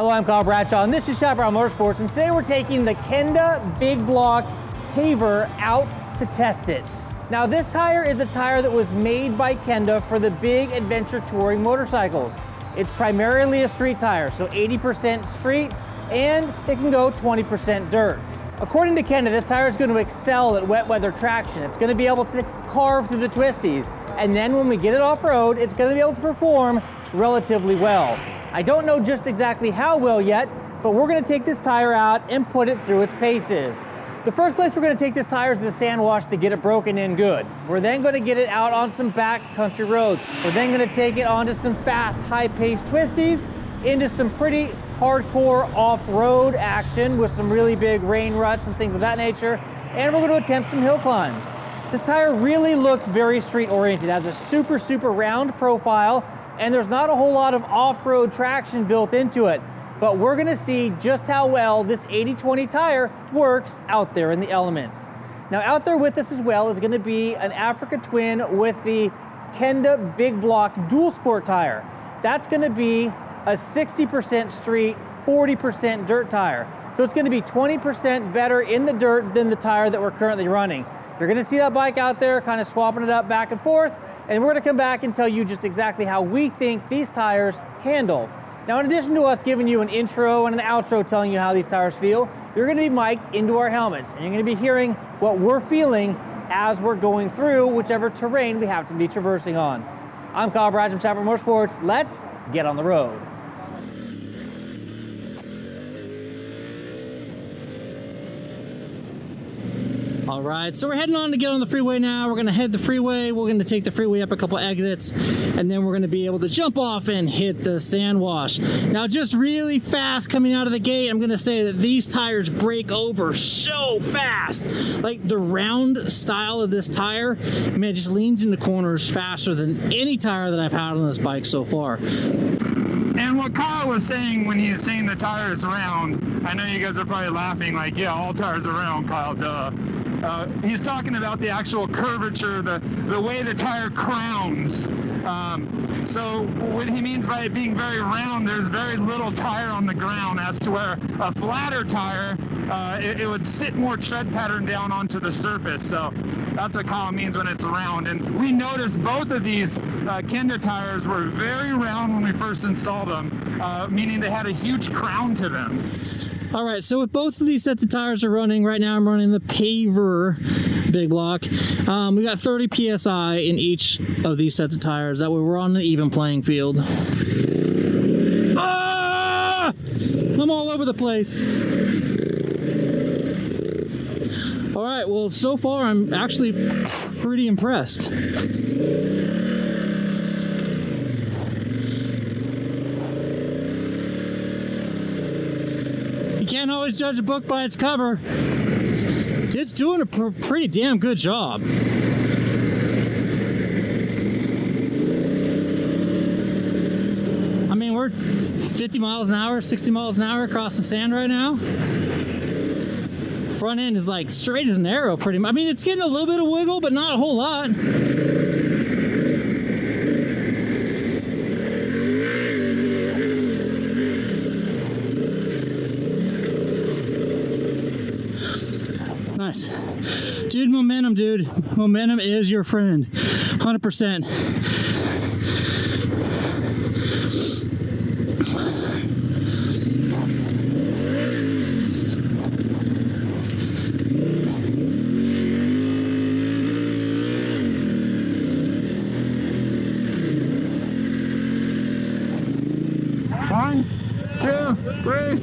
Hello, I'm Kyle Bradshaw, and this is Chaparral Motorsports, and today we're taking the Kenda Big Block Paver out to test it. Now, this tire is a tire that was made by Kenda for the big adventure touring motorcycles. It's primarily a street tire, so 80% street, and it can go 20% dirt. According to Kenda, this tire is going to excel at wet weather traction. It's going to be able to carve through the twisties, and then when we get it off-road, it's going to be able to perform relatively well. I don't know just exactly how well yet, but we're going to take this tire out and put it through its paces. The first place we're going to take this tire is the sand wash to get it broken in good. We're then going to get it out on some back country roads. We're then going to take it onto some fast, high-paced twisties, into some pretty hardcore off-road action with some really big rain ruts and things of that nature, and we're going to attempt some hill climbs. This tire really looks very street-oriented. It has a super round profile, and there's not a whole lot of off-road traction built into it. But we're gonna see just how well this 80/20 tire works out there in the elements. Now, out there with us as well is gonna be an Africa Twin with the Kenda Big Block Dual Sport tire. That's gonna be a 60% street, 40% dirt tire. So it's gonna be 20% better in the dirt than the tire that we're currently running. You're gonna see that bike out there kind of swapping it up back and forth, and we're gonna come back and tell you just exactly how we think these tires handle. Now, in addition to us giving you an intro and an outro telling you how these tires feel, you're gonna be mic'd into our helmets, and you're gonna be hearing what we're feeling as we're going through whichever terrain we happen to be traversing on. I'm Kyle Bradshaw from Chaparral Motorsports. Let's get on the road. All right, so we're heading on to get on the freeway now. We're gonna head the freeway. We're gonna take the freeway up a couple exits, and then we're gonna be able to jump off and hit the sand wash. Now, just really fast coming out of the gate, I'm gonna say that these tires break over so fast. Like the round style of this tire, man, it just leans into corners faster than any tire that I've had on this bike so far. And what Kyle was saying when he's saying the tire is round, I know you guys are probably laughing like, yeah, all tires are round, Kyle, duh. He's talking about the actual curvature, the way the tire crowns. So what he means by it being very round, there's very little tire on the ground, as to where a flatter tire, it would sit more tread pattern down onto the surface. So that's what Kyle means when it's round. And we noticed both of these Kenda tires were very round when we first installed them, meaning they had a huge crown to them. All right, so with both of these sets of tires are running, right now I'm running the Paver Big Block. We got 30 PSI in each of these sets of tires. That way we're on an even playing field. Ah! I'm all over the place. All right, well, so far I'm actually pretty impressed. Can't always judge a book by its cover. It's doing a pretty damn good job. I mean, we're 50 miles an hour, 60 miles an hour across the sand right now. Front end is like straight as an arrow pretty much. I mean, it's getting a little bit of wiggle, but not a whole lot. Nice. Dude, momentum, dude. Momentum is your friend. 100%. One, two, three.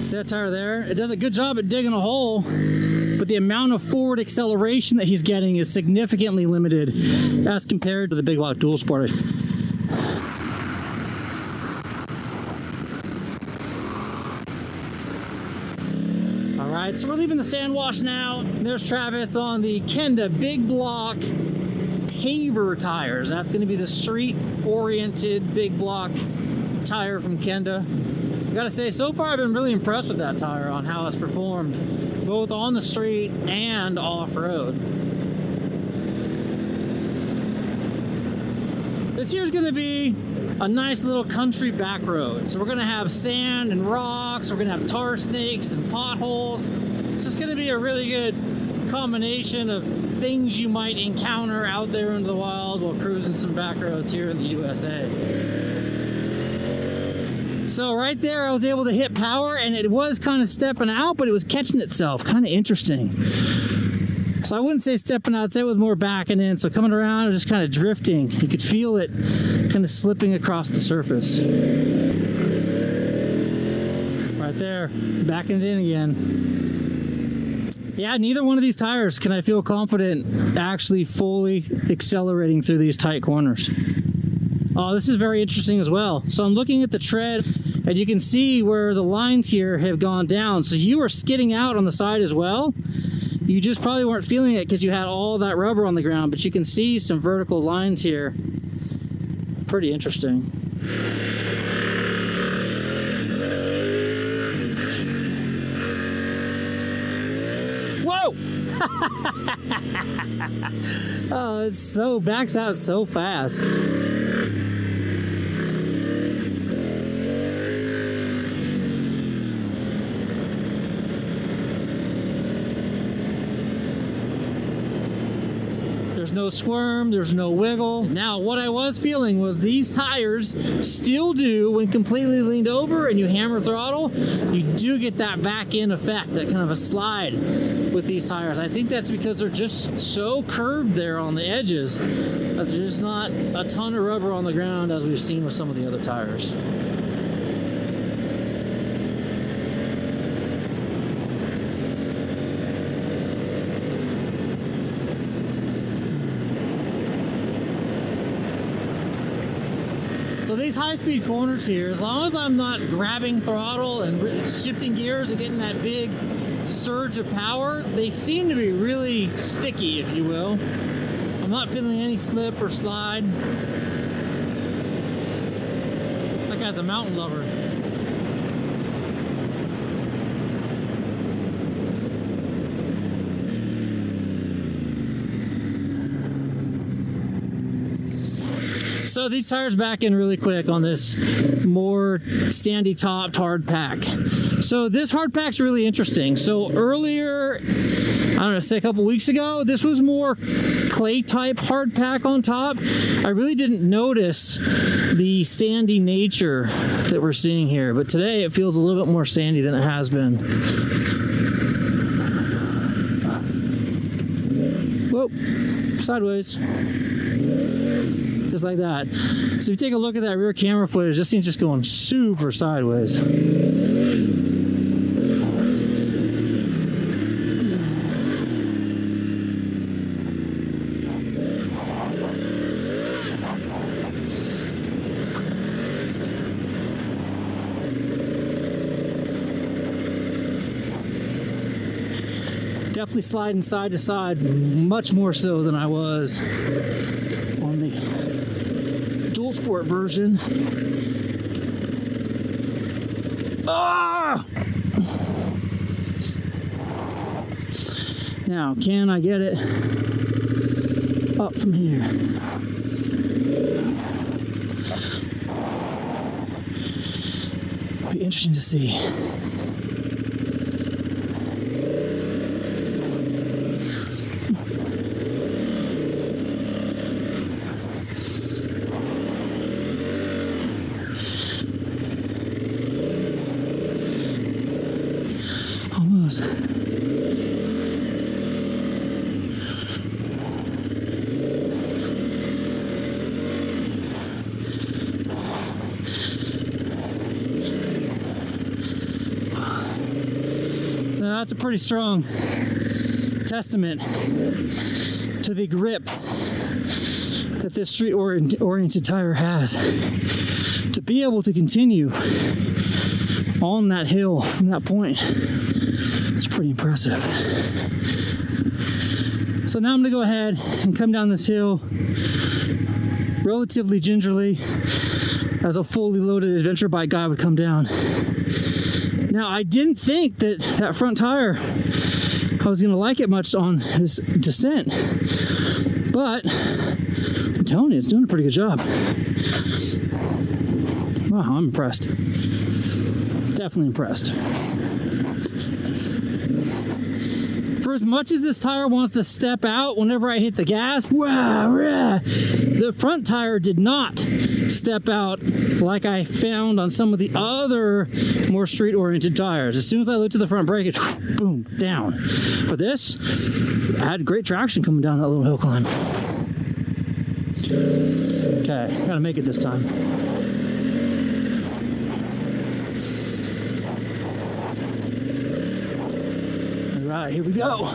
See that tire there? It does a good job at digging a hole, but the amount of forward acceleration that he's getting is significantly limited as compared to the Big Block Dual Sport. All right, so we're leaving the sand wash now. There's Travis on the Kenda Big Block Paver tires. That's going to be the street-oriented Big Block tire from Kenda. I gotta say, so far I've been really impressed with that tire on how it's performed, both on the street and off-road. This here's gonna be a nice little country back road. So we're gonna have sand and rocks, we're gonna have tar snakes and potholes. This is gonna be a really good combination of things you might encounter out there in the wild while cruising some back roads here in the USA. So right there I was able to hit power and it was kind of stepping out, but it was catching itself. Kind of interesting. So I wouldn't say stepping out, I'd say it was more backing in. So coming around and just kind of drifting. You could feel it kind of slipping across the surface. Right there, backing it in again. Yeah, neither one of these tires can I feel confident actually fully accelerating through these tight corners. Oh, this is very interesting as well. So I'm looking at the tread and you can see where the lines here have gone down. So you are skidding out on the side as well. You just probably weren't feeling it because you had all that rubber on the ground, but you can see some vertical lines here. Pretty interesting. Whoa! Oh, it's so, backs out so fast. There's no squirm, there's no wiggle. Now, what I was feeling was these tires still do, when completely leaned over and you hammer throttle, you do get that back end effect, that kind of a slide with these tires. I think that's because they're just so curved there on the edges that there's just not a ton of rubber on the ground as we've seen with some of the other tires. So these high-speed corners here, as long as I'm not grabbing throttle and shifting gears and getting that big surge of power, they seem to be really sticky, if you will. I'm not feeling any slip or slide. That guy's a mountain lover. So these tires back in really quick on this more sandy topped hard pack. So this hard pack's really interesting. So earlier, I don't know, say a couple weeks ago, this was more clay type hard pack on top. I really didn't notice the sandy nature that we're seeing here, but today it feels a little bit more sandy than it has been. Whoa, sideways. Just like that. So if you take a look at that rear camera footage, this thing's just going super sideways. Definitely sliding side to side, much more so than I was on the dual sport version. Ah! Now, can I get it up from here? Be interesting to see. That's a pretty strong testament to the grip that this street-oriented tire has. To be able to continue on that hill from that point, it's pretty impressive. So now I'm going to go ahead and come down this hill relatively gingerly, as a fully loaded adventure bike guy would come down. Now, I didn't think that that front tire, I was going to like it much on this descent, but I'm telling you, it's doing a pretty good job. Wow, I'm impressed. Definitely impressed. For as much as this tire wants to step out whenever I hit the gas, the front tire did not step out like I found on some of the other more street-oriented tires. As soon as I looked to the front brake, it boom, down. But this, I had great traction coming down that little hill climb. Okay, gotta make it this time. All right, here we go.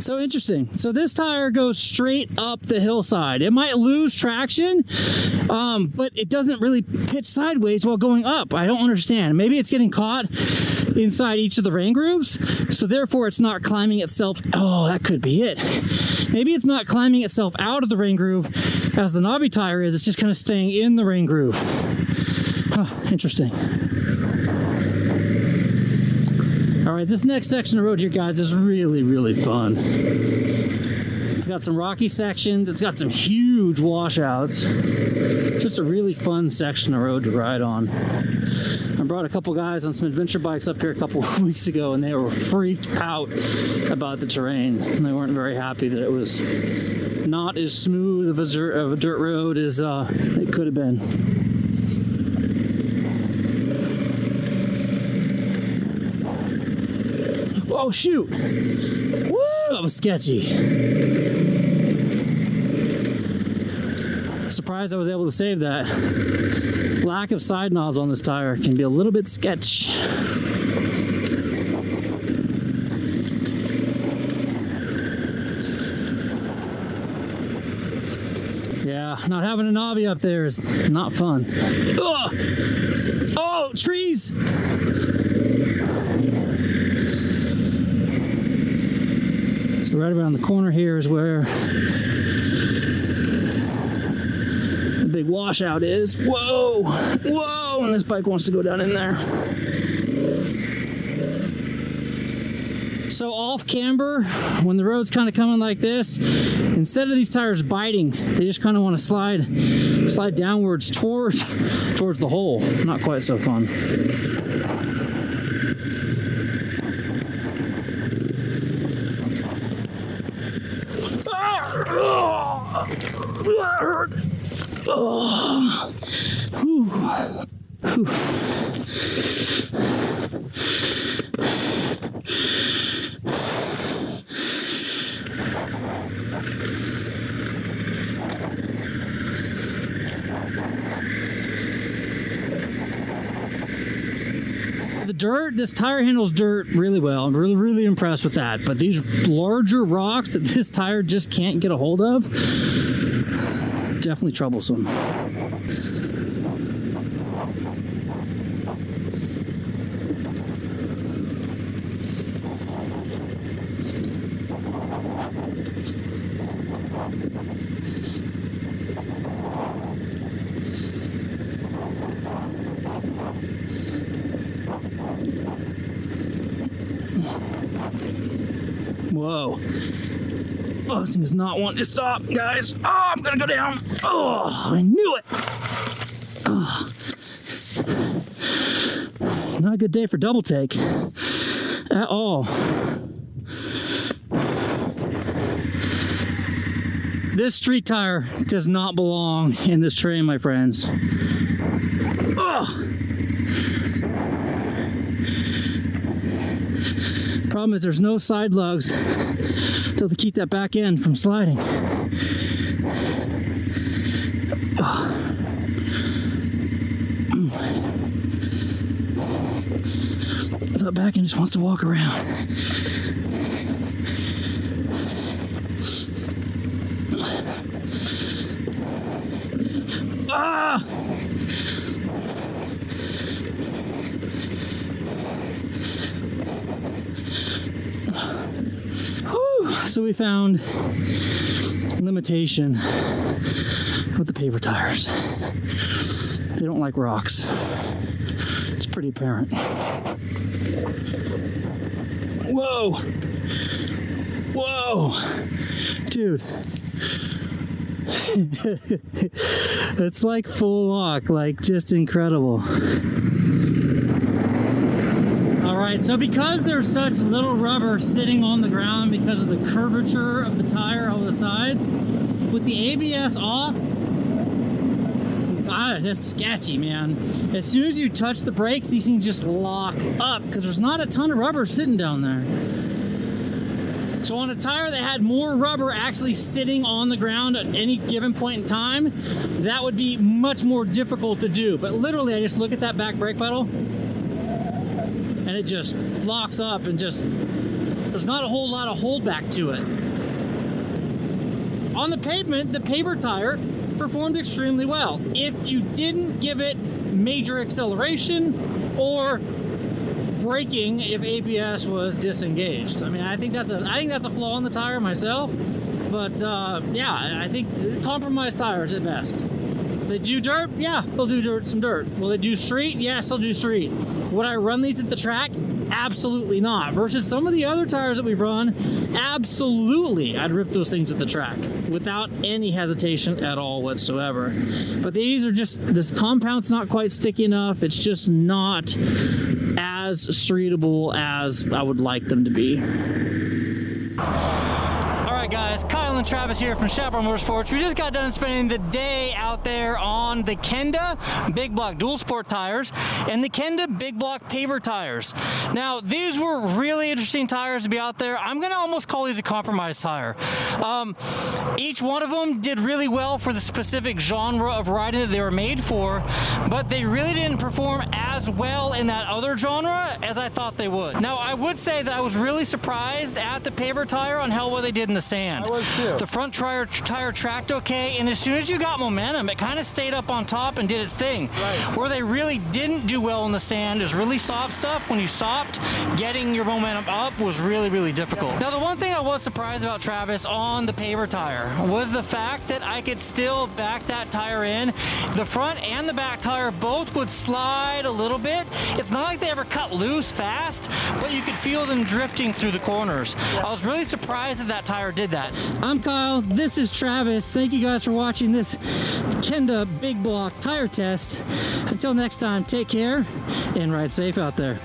So interesting. So this tire goes straight up the hillside. It might lose traction, but it doesn't really pitch sideways while going up. I don't understand. Maybe it's getting caught inside each of the rain grooves, so therefore it's not climbing itself. Oh, that could be it. Maybe it's not climbing itself out of the rain groove as the knobby tire is. It's just kind of staying in the rain groove. Huh, interesting. All right, this next section of road here, guys, is really, really fun. It's got some rocky sections. It's got some huge washouts. Just a really fun section of road to ride on. I brought a couple guys on some adventure bikes up here a couple of weeks ago, and they were freaked out about the terrain. And they weren't very happy that it was not as smooth of a dirt road as it could have been. Oh shoot! Woo! That was sketchy. Surprised I was able to save that. Lack of side knobs on this tire can be a little bit sketch. Yeah, not having a knobby up there is not fun. Ugh! Oh, trees! So right around the corner here is where the big washout is. Whoa! Whoa! And this bike wants to go down in there. So off camber, when the road's kind of coming like this, instead of these tires biting, they just kind of want to slide downwards towards the hole. Not quite so fun. That hurt. Oh. Whew. Whew. The dirt, this tire handles dirt really well. I'm really impressed with that. But these larger rocks that this tire just can't get a hold of, definitely troublesome. Whoa. Oh, this thing is not wanting to stop, guys. Oh, I'm gonna go down. Oh, I knew it. Oh. Not a good day for double take at all. This street tire does not belong in this terrain, my friends. Oh. Problem is there's no side lugs to keep that back end from sliding. So that back end just wants to walk around. Ah! So we found limitation with the Paver tires. They don't like rocks. It's pretty apparent. Whoa! Whoa! Dude. It's like full lock, like just incredible. Alright, so because there's such little rubber sitting on the ground because of the curvature of the tire over the sides, with the ABS off, that's sketchy, man. As soon as you touch the brakes, these things just lock up because there's not a ton of rubber sitting down there. So on a tire that had more rubber actually sitting on the ground at any given point in time, that would be much more difficult to do. But literally, I just look at that back brake pedal and it just locks up and just, there's not a whole lot of holdback to it. On the pavement, the Paver tire performed extremely well. If you didn't give it major acceleration or braking if ABS was disengaged. I mean, I think that's a flaw in the tire myself, but yeah, I think compromised tires at best. They do dirt? Yeah, they'll do some dirt. Will they do street? Yes, they'll do street. Would I run these at the track? Absolutely not. Versus some of the other tires that we've run, absolutely, I'd rip those things at the track without any hesitation at all whatsoever. But these are just, this compound's not quite sticky enough. It's just not as streetable as I would like them to be. Alright guys, Kyle and Travis here from Chaparral Motorsports. We just got done spending the day out there on the Kenda Big Block Dual Sport tires and the Kenda Big Block Paver tires. Now, these were really interesting tires to be out there. I'm going to almost call these a compromise tire. Each one of them did really well for the specific genre of riding that they were made for, but they really didn't perform as well in that other genre as I thought they would. Now, I would say that I was really surprised at the Paver tire on how well they did in the sand. I was too. The front tire tracked okay, and as soon as you got momentum, it kind of stayed up on top and did its thing. Right. Where they really didn't do well in the sand is really soft stuff. When you stopped, getting your momentum up was really, really difficult. Now, the one thing I was surprised about, Travis, on the Paver tire was the fact that I could still back that tire in. The front and the back tire both would slide a little bit. It's not like they ever cut loose fast, but you could feel them drifting through the corners. I was really surprised that that tire did that. I'm Kyle, this is Travis. Thank you guys for watching this Kenda Big Block tire test. Until next time, take care and ride safe out there.